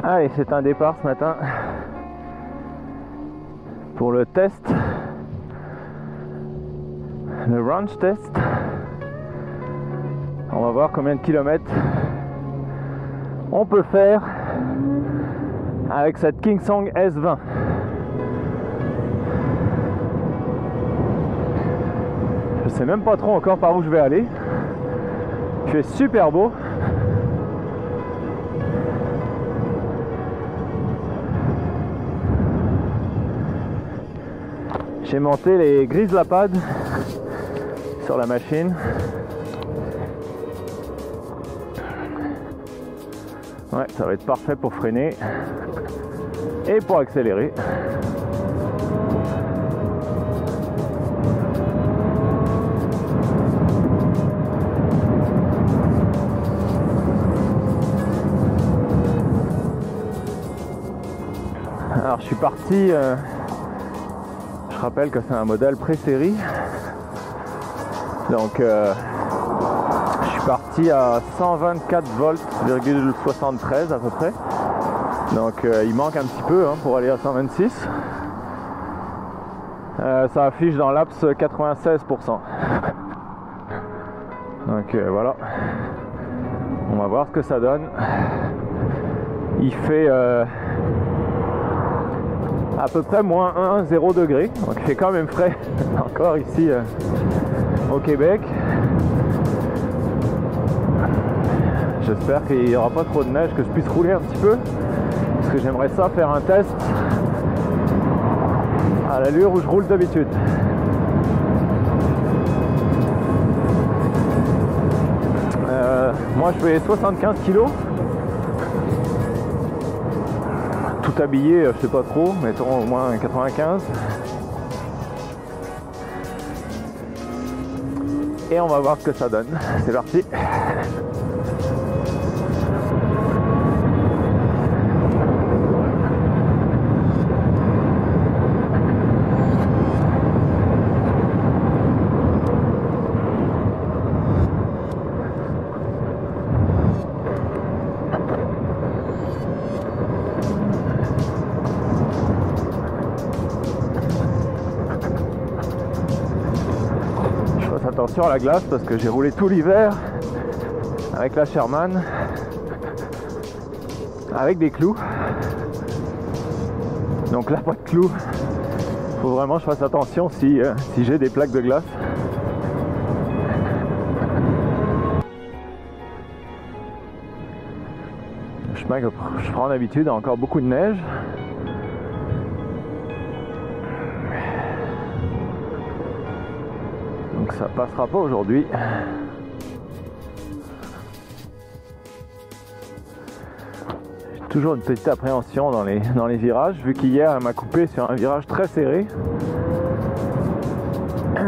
Allez, c'est un départ ce matin pour le test, le range test. On va voir combien de kilomètres on peut faire avec cette Kingsong S20. Je sais même pas trop encore par où je vais aller. Il fait super beau. J'ai monté les grises lapades sur la machine. Ouais, ça va être parfait pour freiner et pour accélérer. Alors je suis parti, je rappelle que c'est un modèle pré-série, donc je suis parti à 124 volts,73 à peu près, donc il manque un petit peu pour aller à 126. Ça affiche dans l'apps 96%. Donc voilà, on va voir ce que ça donne. Il fait à peu près moins 1,0 degré, donc il fait quand même frais encore ici au Québec. J'espère qu'il n'y aura pas trop de neige, que je puisse rouler un petit peu, parce que j'aimerais ça faire un test à l'allure où je roule d'habitude. Moi je fais 75 kg. Tout habillé, je sais pas trop, mettons au moins 95. Et on va voir ce que ça donne. C'est parti. Attention à la glace parce que j'ai roulé tout l'hiver avec la Sherman avec des clous, donc là pas de clous, faut vraiment que je fasse attention si j'ai des plaques de glace. Le chemin que je prends d'habitude a encore beaucoup de neige. Donc ça passera pas aujourd'hui. J'ai toujours une petite appréhension dans les virages, vu qu'hier elle m'a coupé sur un virage très serré. Ah,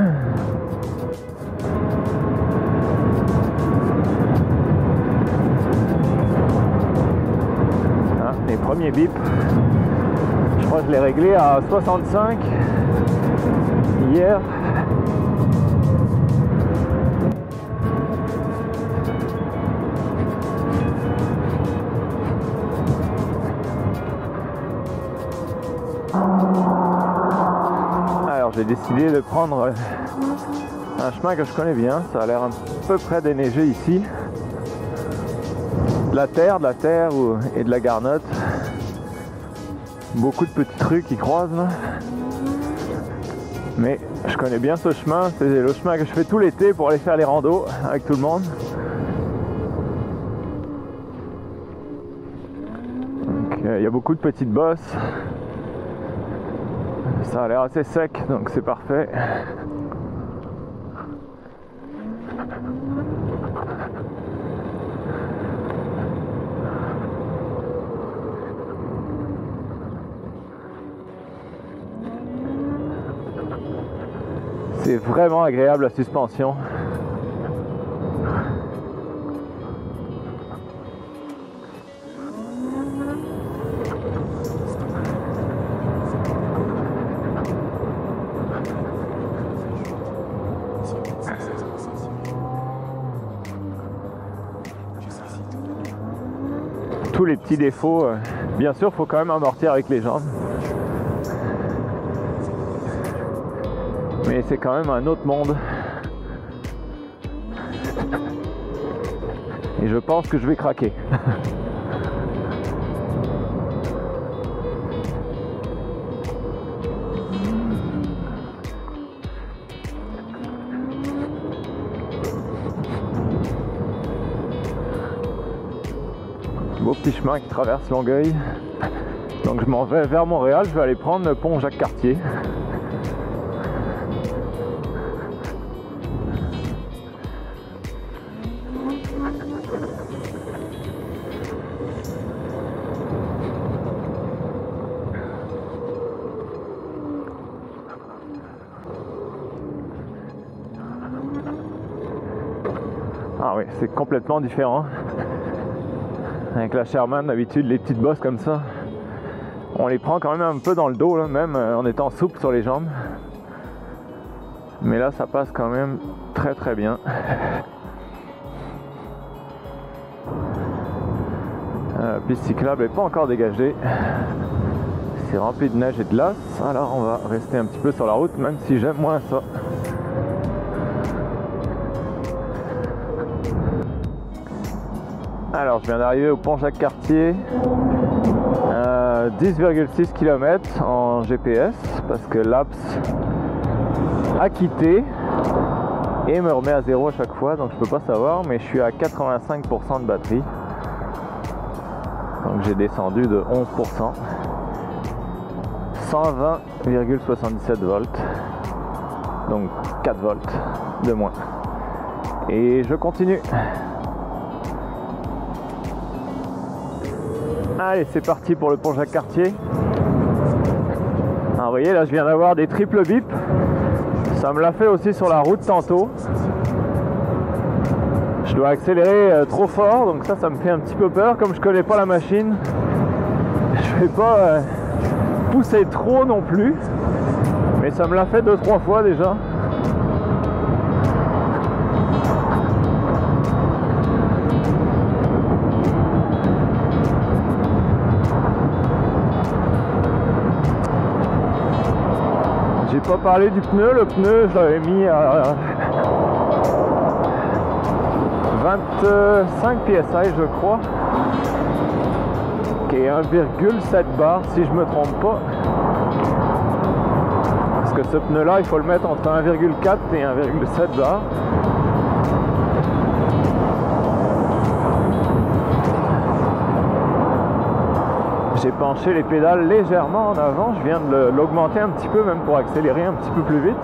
les premiers bips. Je crois que je l'ai réglé à 65 hier. Alors j'ai décidé de prendre un chemin que je connais bien, ça a l'air à peu près déneigé ici. De la terre et de la garnotte. Beaucoup de petits trucs qui croisent là. Mais je connais bien ce chemin, c'est le chemin que je fais tout l'été pour aller faire les randos avec tout le monde. Donc il y a beaucoup de petites bosses. Ça a l'air assez sec, donc c'est parfait. C'est vraiment agréable la suspension. tous les petits défauts. Bien sûr, il faut quand même amortir avec les jambes. Mais c'est quand même un autre monde. Et je pense que je vais craquer. Beau petit chemin qui traverse Longueuil. Donc je m'en vais vers Montréal, je vais aller prendre le pont Jacques-Cartier. Ah oui, c'est complètement différent. Avec la Sherman, d'habitude, les petites bosses comme ça, on les prend quand même un peu dans le dos, là, même en étant souple sur les jambes. Mais là, ça passe quand même très très bien. La piste cyclable n'est pas encore dégagée. C'est rempli de neige et de glace. Alors on va rester un petit peu sur la route, même si j'aime moins ça. Alors je viens d'arriver au pont Jacques-Cartier, 10,6 km en GPS parce que l'Aps a quitté et me remet à zéro à chaque fois, donc je peux pas savoir, mais je suis à 85% de batterie, donc j'ai descendu de 11%, 120,77 volts, donc 4 volts de moins, et je continue. Allez, c'est parti pour le pont Jacques-Cartier. Ah, vous voyez, là je viens d'avoir des triples bips. Ça me l'a fait aussi sur la route tantôt. Je dois accélérer trop fort, donc ça me fait un petit peu peur. Comme je connais pas la machine, je vais pas pousser trop non plus. Mais ça me l'a fait 2-3 fois déjà. J'ai pas parlé du pneu, le pneu je l'avais mis à 25 PSI je crois, qui est 1,7 bar si je me trompe pas. Parce que ce pneu là il faut le mettre entre 1,4 et 1,7 bar. J'ai penché les pédales légèrement en avant, je viens de l'augmenter un petit peu même pour accélérer un petit peu plus vite.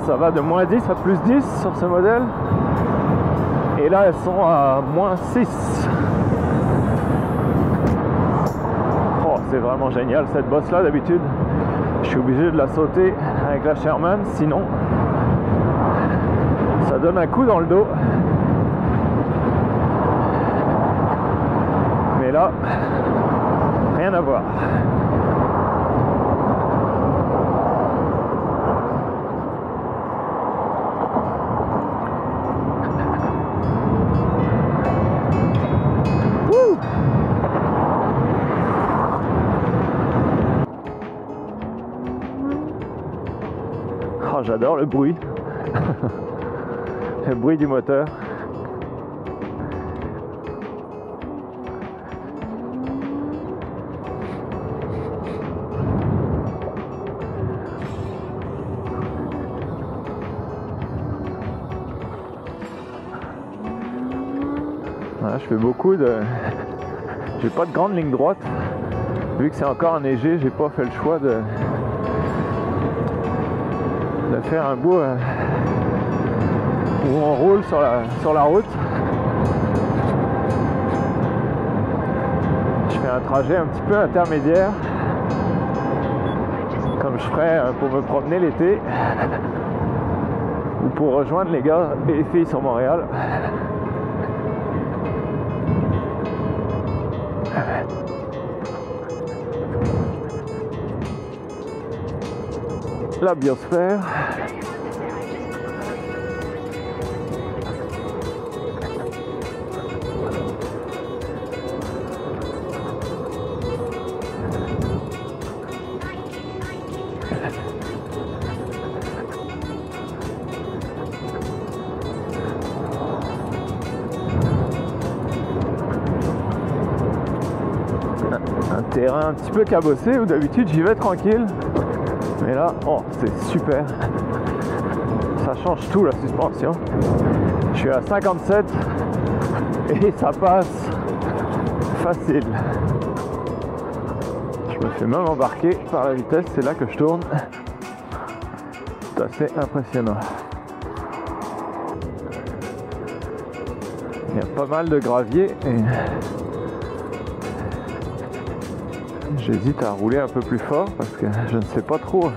Ça va de moins 10 à plus 10 sur ce modèle. Et là elles sont à moins 6. Oh, c'est vraiment génial cette bosse là, d'habitude je suis obligé de la sauter avec la Sherman, sinon ça donne un coup dans le dos. Mais là, rien à voir. Wouh! Oh, j'adore le bruit. Le bruit du moteur. Voilà, je fais beaucoup de... J'ai pas de grande ligne droite. Vu que c'est encore enneigé, j'ai pas fait le choix de faire un bout où on roule sur la route. Je fais un trajet un petit peu intermédiaire, comme je ferais pour me promener l'été ou pour rejoindre les gars et les filles sur Montréal. La biosphère. terrain un petit peu cabossé où d'habitude j'y vais tranquille. Mais là, oh, c'est super. Ça change tout la suspension. Je suis à 57 et ça passe facile. Je me fais même embarquer par la vitesse, c'est là que je tourne. C'est assez impressionnant. Il y a pas mal de gravier et j'hésite à rouler un peu plus fort parce que je ne sais pas trop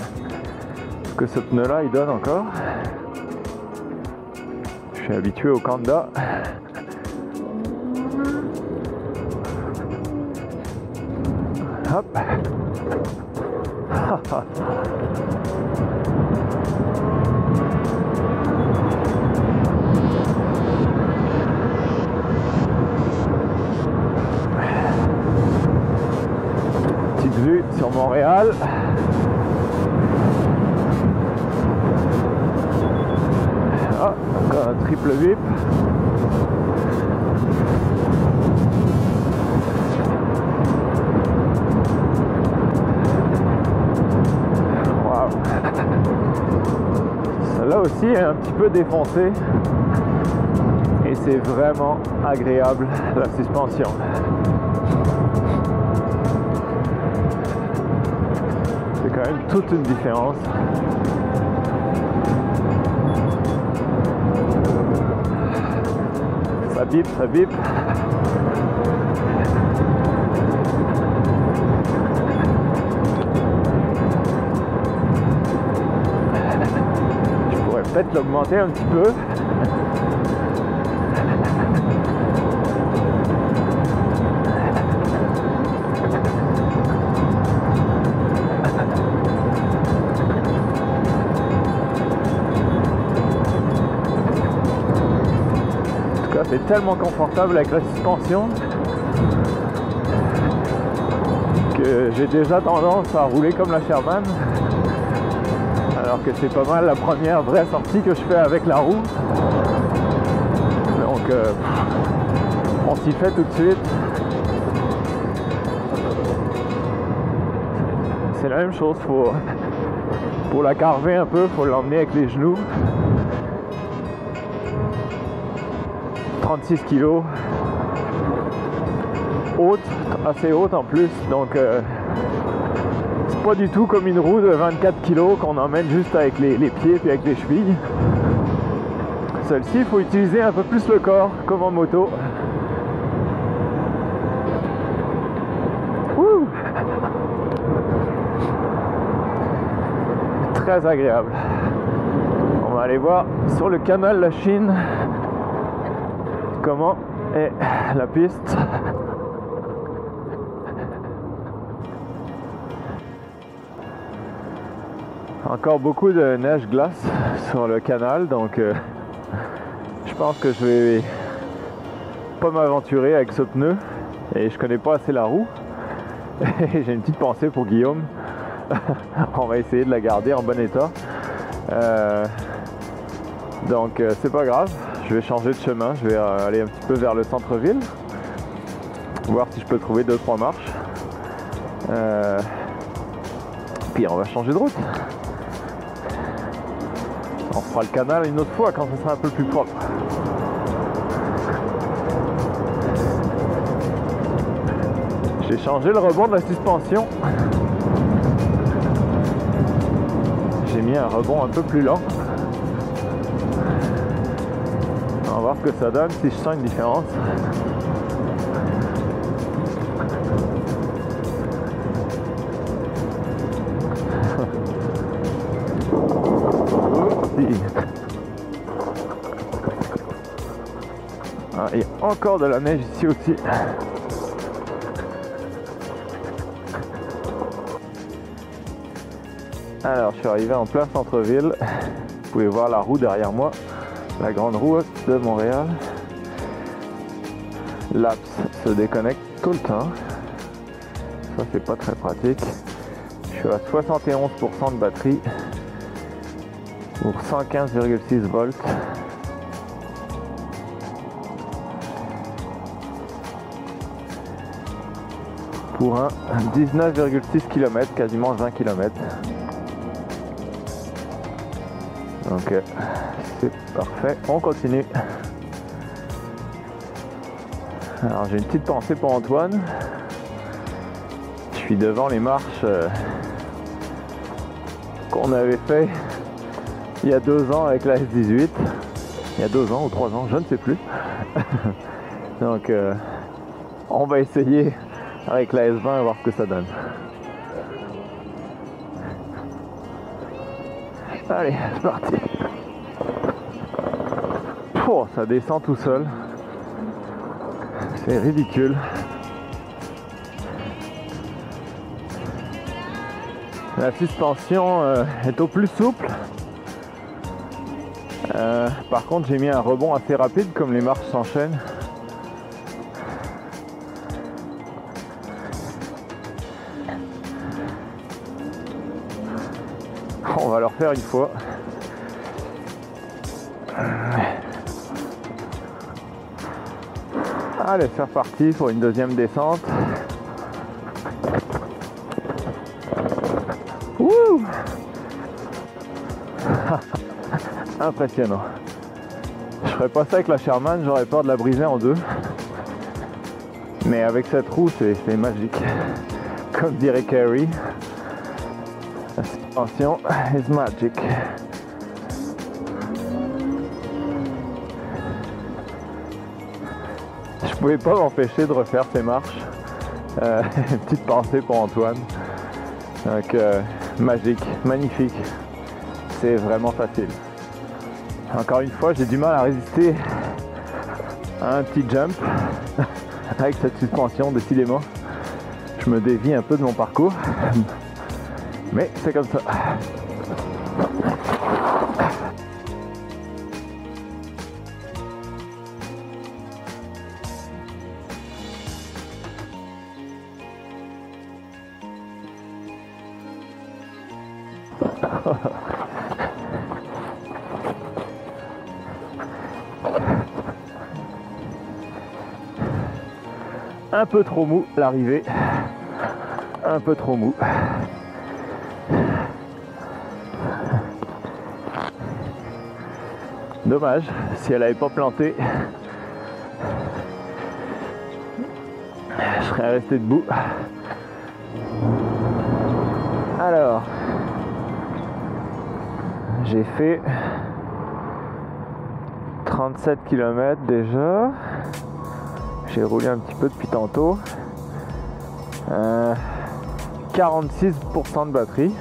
ce que ce pneu là il donne encore. Je suis habitué au Kanda. Hop. Petite vue sur Montréal. Ah, encore un triple VIP. Celle-là aussi est un petit peu défoncée et c'est vraiment agréable la suspension. C'est quand même toute une différence. Ça bip, ça bip. Je pourrais peut-être l'augmenter un petit peu. C'est tellement confortable avec la suspension que j'ai déjà tendance à rouler comme la Sherman, alors que c'est pas mal la première vraie sortie que je fais avec la roue. Donc on s'y fait tout de suite. C'est la même chose, pour la carver un peu, faut l'emmener avec les genoux. 36 kg, haute, assez haute en plus, donc c'est pas du tout comme une roue de 24 kg qu'on emmène juste avec les pieds et avec les chevilles. Celle-ci, il faut utiliser un peu plus le corps, comme en moto. Ouh. Très agréable. On va aller voir sur le canal La Chine comment est la piste. Encore beaucoup de neige-glace sur le canal, donc je pense que je vais pas m'aventurer avec ce pneu et je connais pas assez la roue. J'ai une petite pensée pour Guillaume. On va essayer de la garder en bon état. Donc c'est pas grave. Je vais changer de chemin, je vais aller un petit peu vers le centre-ville, voir si je peux trouver 2-3 marches. Puis on va changer de route. On fera le canal une autre fois quand ce sera un peu plus propre. J'ai changé le rebond de la suspension. J'ai mis un rebond un peu plus lent. On va voir ce que ça donne, si je sens une différence. Ah, il y a encore de la neige ici aussi. Alors, je suis arrivé en plein centre-ville. Vous pouvez voir la roue derrière moi. La grande roue de Montréal. L'apps se déconnecte tout le temps. Ça, c'est pas très pratique. Je suis à 71% de batterie pour 115,6 volts. pour un 19,6 km, quasiment 20 km. Donc c'est parfait, on continue. Alors j'ai une petite pensée pour Antoine. Je suis devant les marches qu'on avait fait il y a 2 ans avec la S18. Il y a 2 ans ou 3 ans, je ne sais plus. Donc on va essayer avec la S20 et voir ce que ça donne. Allez, c'est parti. Oh, ça descend tout seul. C'est ridicule. La suspension est au plus souple. Par contre, j'ai mis un rebond assez rapide comme les marches s'enchaînent. On va le refaire une fois. Allez, c'est reparti pour une deuxième descente. Wouh! Impressionnant. Je ferais pas ça avec la Sherman, j'aurais peur de la briser en deux. Mais avec cette roue, c'est magique. Comme dirait Carrie, la suspension is magic. Je pouvais pas m'empêcher de refaire ces marches. Une petite pensée pour Antoine. Donc magique, magnifique. C'est vraiment facile. Encore une fois, j'ai du mal à résister à un petit jump avec cette suspension, décidément. Je me dévie un peu de mon parcours. Mais c'est comme ça. Un peu trop mou l'arrivée, un peu trop mou. Dommage, si elle n'avait pas planté, je serais resté debout. Alors, j'ai fait 37 km déjà. J'ai roulé un petit peu depuis tantôt. 46% de batterie.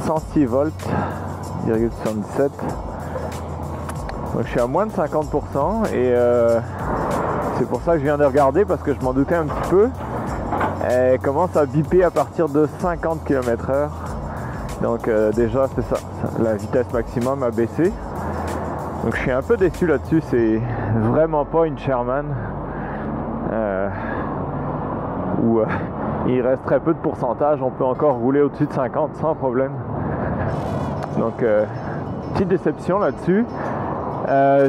106 volts, 0,77. Donc je suis à moins de 50% et c'est pour ça que je viens de regarder parce que je m'en doutais un petit peu. Elle commence à biper à partir de 50 km/h. Donc déjà c'est ça, la vitesse maximum a baissé. Donc je suis un peu déçu là-dessus, c'est vraiment pas une Sherman où il reste très peu de pourcentage, on peut encore rouler au-dessus de 50 sans problème. Donc petite déception là-dessus.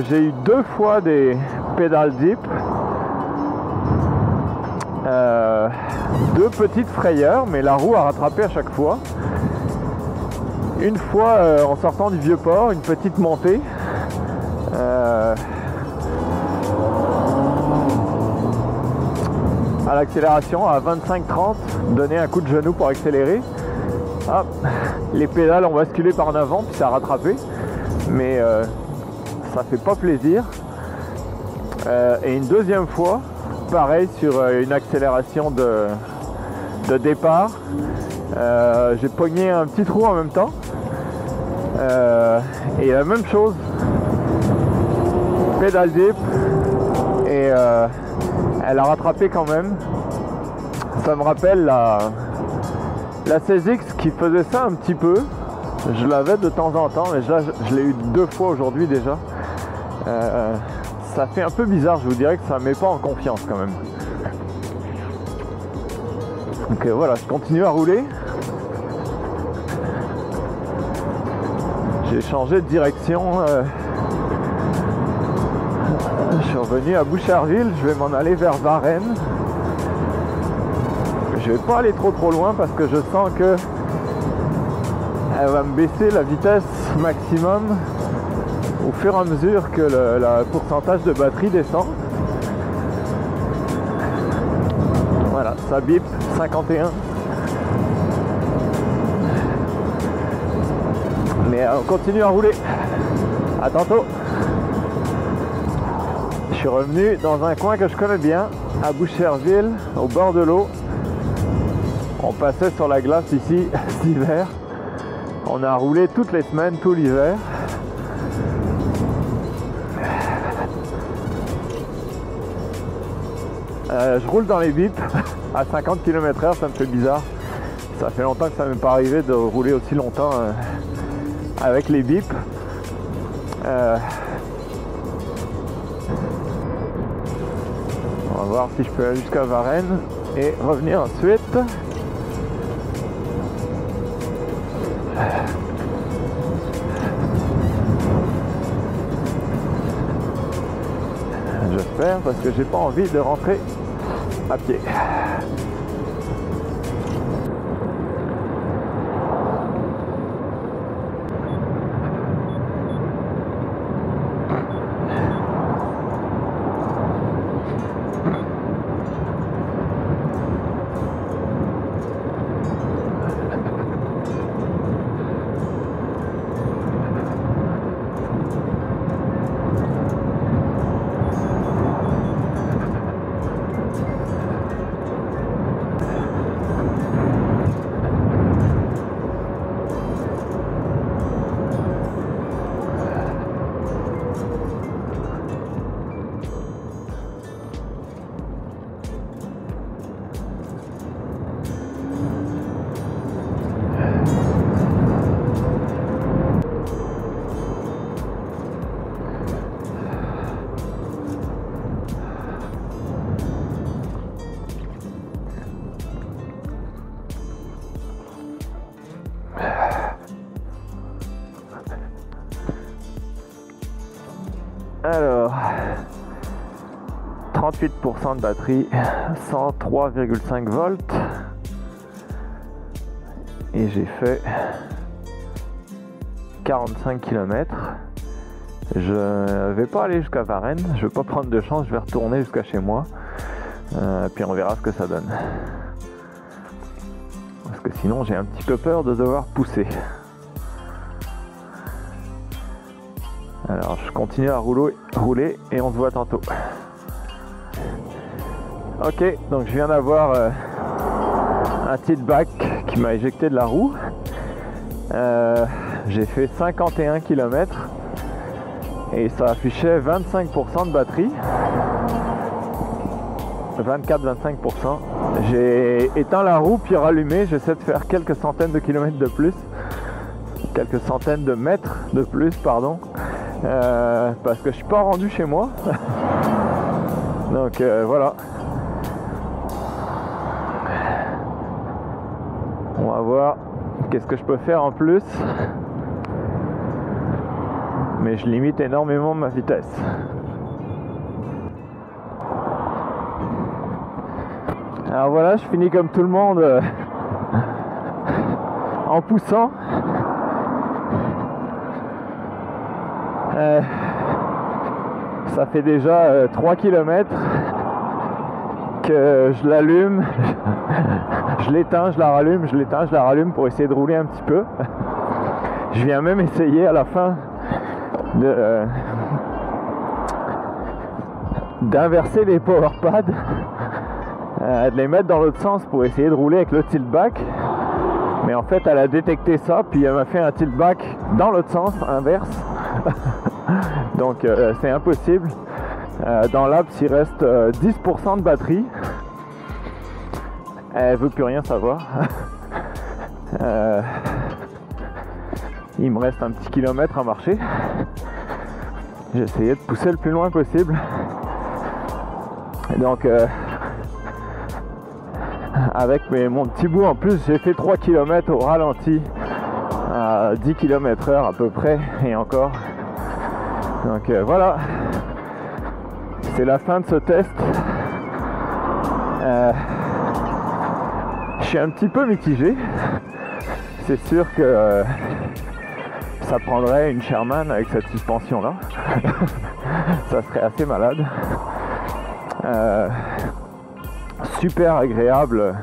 J'ai eu 2 fois des pédales dip, 2 petites frayeurs, mais la roue a rattrapé à chaque fois. Une fois en sortant du vieux port, une petite montée. À l'accélération à 25-30, donner un coup de genou pour accélérer. Hop, les pédales ont basculé par en avant puis ça a rattrapé, mais ça fait pas plaisir. Et une deuxième fois, pareil sur une accélération de départ, j'ai pogné un petit trou en même temps. Et la même chose, pédale dip et elle a rattrapé quand même. Ça me rappelle la 16X qui faisait ça un petit peu. Je l'avais de temps en temps, mais là je l'ai eu 2 fois aujourd'hui déjà. Ça fait un peu bizarre, je vous dirais que ça ne met pas en confiance quand même. Donc voilà, je continue à rouler. J'ai changé de direction Je suis revenu à Boucherville, je vais m'en aller vers Varennes. Je vais pas aller trop loin parce que je sens que elle va me baisser la vitesse maximum au fur et à mesure que le pourcentage de batterie descend. Voilà, ça bip, 51. Mais on continue à rouler. À tantôt. Je suis revenu dans un coin que je connais bien, à Boucherville, au bord de l'eau. On passait sur la glace ici cet hiver. On a roulé toutes les semaines, tout l'hiver. Je roule dans les bips à 50 km/h, ça me fait bizarre. Ça fait longtemps que ça ne m'est pas arrivé de rouler aussi longtemps avec les bips. On va voir si je peux aller jusqu'à Varennes et revenir ensuite. J'espère parce que j'ai pas envie de rentrer à pied. Alors, 38% de batterie, 103,5 volts. Et j'ai fait 45 km. Je vais pas aller jusqu'à Varennes, je vais pas prendre de chance, je vais retourner jusqu'à chez moi. Puis on verra ce que ça donne. Parce que sinon j'ai un petit peu peur de devoir pousser. Alors je continue à rouler et on se voit tantôt. Ok, donc je viens d'avoir un tilt-back qui m'a éjecté de la roue. J'ai fait 51 km et ça affichait 25% de batterie. 24-25%. J'ai éteint la roue puis rallumé, j'essaie de faire quelques centaines de kilomètres de plus. Quelques centaines de mètres de plus, pardon. Parce que je suis pas rendu chez moi. Donc voilà. On va voir qu'est-ce que je peux faire en plus. Mais je limite énormément ma vitesse. Alors voilà, je finis comme tout le monde en poussant. Ça fait déjà 3 km que je l'allume, je l'éteins, je la rallume, je l'éteins, je la rallume pour essayer de rouler un petit peu. Je viens même essayer à la fin d'inverser les power pads, de les mettre dans l'autre sens pour essayer de rouler avec le tilt-back. Mais en fait elle a détecté ça puis elle m'a fait un tilt-back dans l'autre sens, inverse. Donc c'est impossible. Dans l'apps il reste 10% de batterie. Elle veut plus rien savoir. Il me reste un petit kilomètre à marcher. J'ai essayé de pousser le plus loin possible. Et donc avec mon petit bout en plus, j'ai fait 3 km au ralenti à 10 km/h à peu près et encore. Donc voilà. c'est la fin de ce test. Je suis un petit peu mitigé. C'est sûr que ça prendrait une Sherman avec cette suspension là. Ça serait assez malade. Super agréable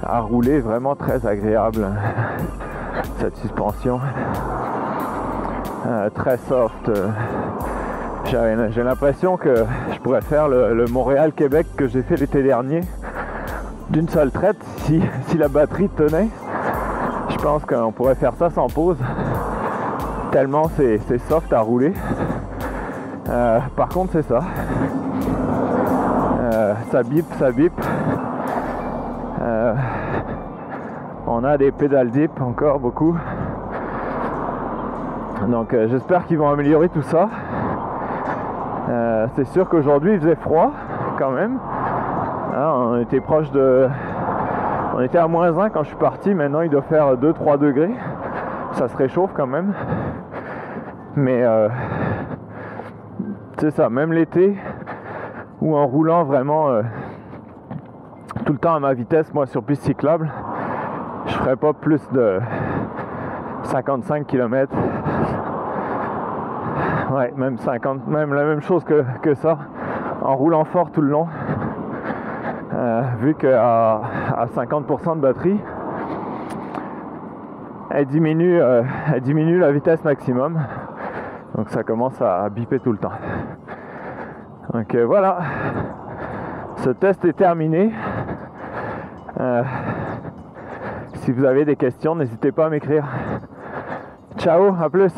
à rouler, vraiment très agréable cette suspension. Très soft. J'ai l'impression que je pourrais faire le Montréal-Québec que j'ai fait l'été dernier d'une seule traite si la batterie tenait. Je pense qu'on pourrait faire ça sans pause, tellement c'est soft à rouler. Par contre c'est ça, ça bip. On a des pédales dip encore beaucoup, donc j'espère qu'ils vont améliorer tout ça. C'est sûr qu'aujourd'hui il faisait froid quand même, hein, on était proche de... On était à -1 quand je suis parti, maintenant il doit faire 2-3 degrés, ça se réchauffe quand même. Mais c'est ça, même l'été, ou en roulant vraiment tout le temps à ma vitesse, moi sur piste cyclable, je ferais pas plus de 55 km. Ouais, même 50, même la même chose que ça, en roulant fort tout le long. Vu qu'à 50% de batterie, elle diminue la vitesse maximum, donc ça commence à biper tout le temps. Donc voilà, ce test est terminé. Si vous avez des questions, n'hésitez pas à m'écrire. Ciao, à plus.